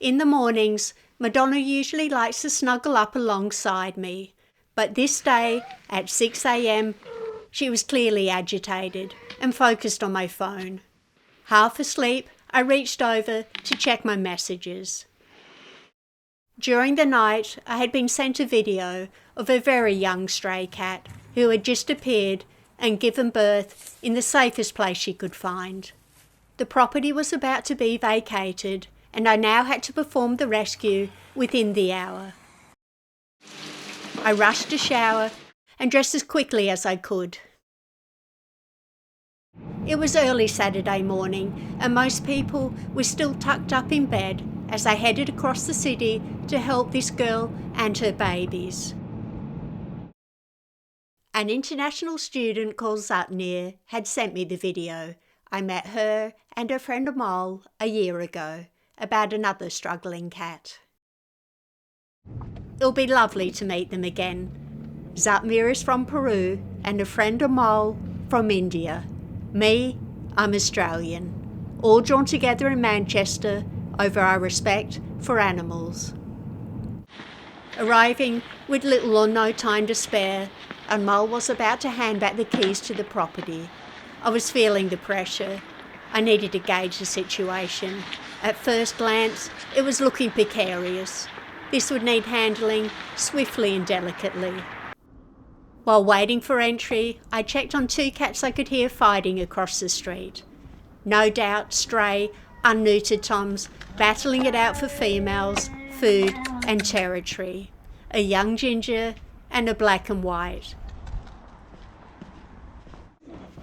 In the mornings, Madonna usually likes to snuggle up alongside me, but this day at 6 a.m, she was clearly agitated and focused on my phone. Half asleep, I reached over to check my messages. During the night, I had been sent a video of a very young stray cat who had just appeared and given birth in the safest place she could find. The property was about to be vacated, and I now had to perform the rescue within the hour. I rushed to shower and dressed as quickly as I could. It was early Saturday morning, and most people were still tucked up in bed as I headed across the city to help this girl and her babies. An international student called Zatmir had sent me the video. I met her and her friend Amal a year ago about another struggling cat. It'll be lovely to meet them again. Zatmir is from Peru and her friend Amal from India. Me, I'm Australian, all drawn together in Manchester over our respect for animals. Arriving with little or no time to spare, Amal was about to hand back the keys to the property. I was feeling the pressure. I needed to gauge the situation. At first glance, it was looking precarious. This would need handling swiftly and delicately. While waiting for entry, I checked on 2 cats I could hear fighting across the street. No doubt stray, unneutered toms battling it out for females, food and territory. A young ginger and a black and white.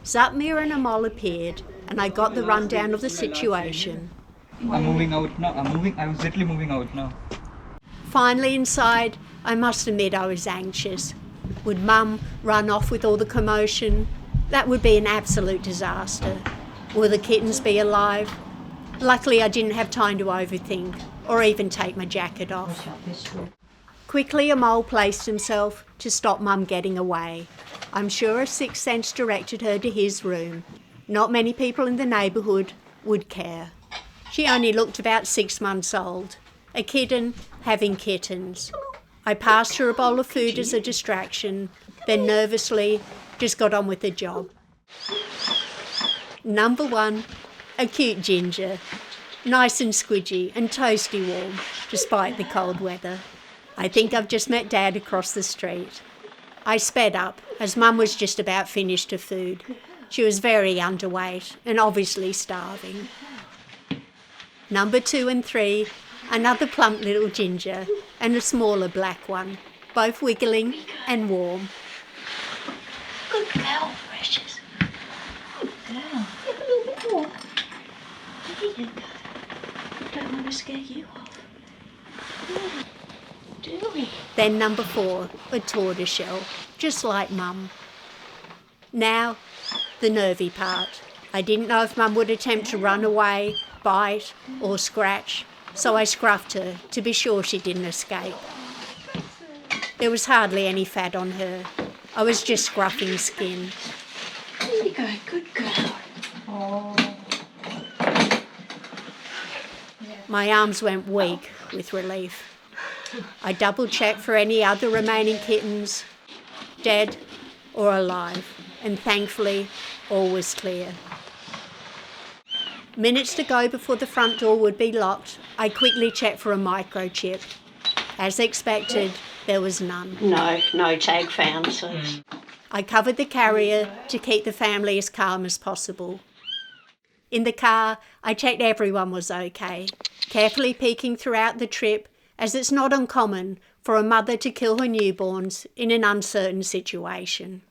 Zatmir and Amal appeared and I got the rundown of the situation. I'm moving out now. I was literally moving out now. Finally inside, I must admit I was anxious. Would Mum run off with all the commotion? That would be an absolute disaster. Will the kittens be alive? Luckily I didn't have time to overthink or even take my jacket off. Quickly Amal placed himself to stop Mum getting away. I'm sure a sixth sense directed her to his room. Not many people in the neighbourhood would care. She only looked about 6 months old, a kitten having kittens. I passed her a bowl of food as a distraction, then nervously just got on with the job. Number 1, a cute ginger, nice and squidgy and toasty warm despite the cold weather. I think I've just met Dad across the street. I sped up as Mum was just about finished her food. She was very underweight and obviously starving. Number 2 and 3, another plump little ginger and a smaller black one, both wiggling and warm. Good girl, precious. Good girl. Give a little bit more. There you go. Don't want to scare you off. Do we? Then number 4, a tortoiseshell, just like Mum. Now, the nervy part. I didn't know if Mum would attempt to run away, bite or scratch, so I scruffed her to be sure she didn't escape. There was hardly any fat on her. I was just scruffing skin. There you go, good girl. Oh. My arms went weak with relief. I double-checked for any other remaining kittens, dead or alive, and thankfully all was clear. Minutes to go before the front door would be locked, I quickly checked for a microchip. As expected, there was none. No tag found, so. I covered the carrier to keep the family as calm as possible. In the car, I checked everyone was okay, carefully peeking throughout the trip, as it's not uncommon for a mother to kill her newborns in an uncertain situation.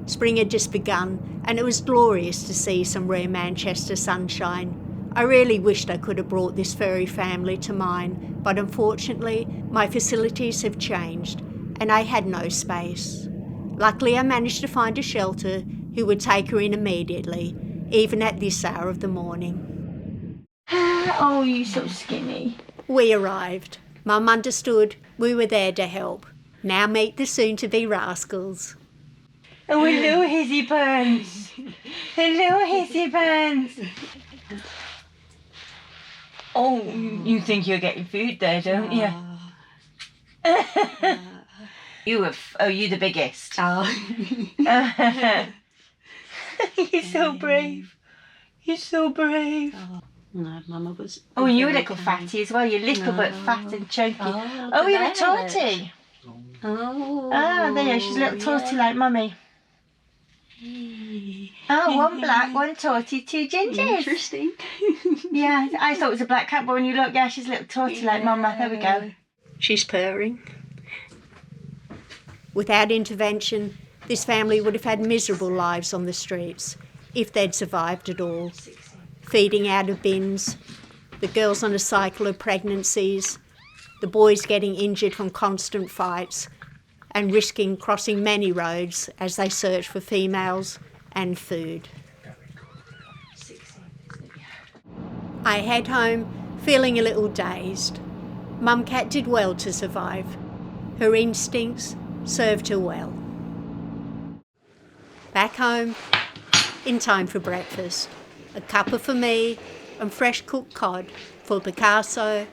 Spring had just begun, and it was glorious to see some rare Manchester sunshine. I really wished I could have brought this furry family to mine, but unfortunately my facilities have changed, and I had no space. Luckily I managed to find a shelter who would take her in immediately, even at this hour of the morning. Oh, you so skinny. We arrived. Mum understood we were there to help. Now meet the soon-to-be rascals. Oh, hello, Hizzy Pants. Hello, Hizzy Pants. Oh, you think you're getting food there, don't you? You're the biggest. Oh. You're so brave. You're so brave. No, Mama was... Oh, and you're a little fatty as well. You're little but fat and chunky. Oh, you're a tortie. Oh. Ah, there, she's a little tortie like Mummy. Oh, one black, one tortie, two gingers. Interesting. Yeah, I thought it was a black cat, but when you look, yeah, she's a little tortie like Mama. There we go. She's purring. Without intervention, this family would have had miserable lives on the streets, if they'd survived at all. Feeding out of bins, the girls on a cycle of pregnancies, the boys getting injured from constant fights, and risking crossing many roads as they search for females and food. I head home feeling a little dazed. Mum Cat did well to survive. Her instincts served her well. Back home, in time for breakfast. A cuppa for me and fresh cooked cod for Picasso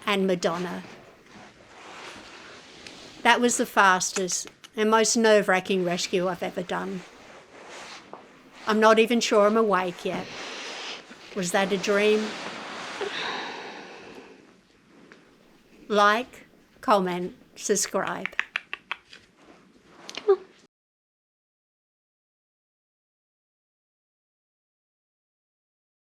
and Madonna. That was the fastest and most nerve-wracking rescue I've ever done. I'm not even sure I'm awake yet. Was that a dream? Like, comment, subscribe.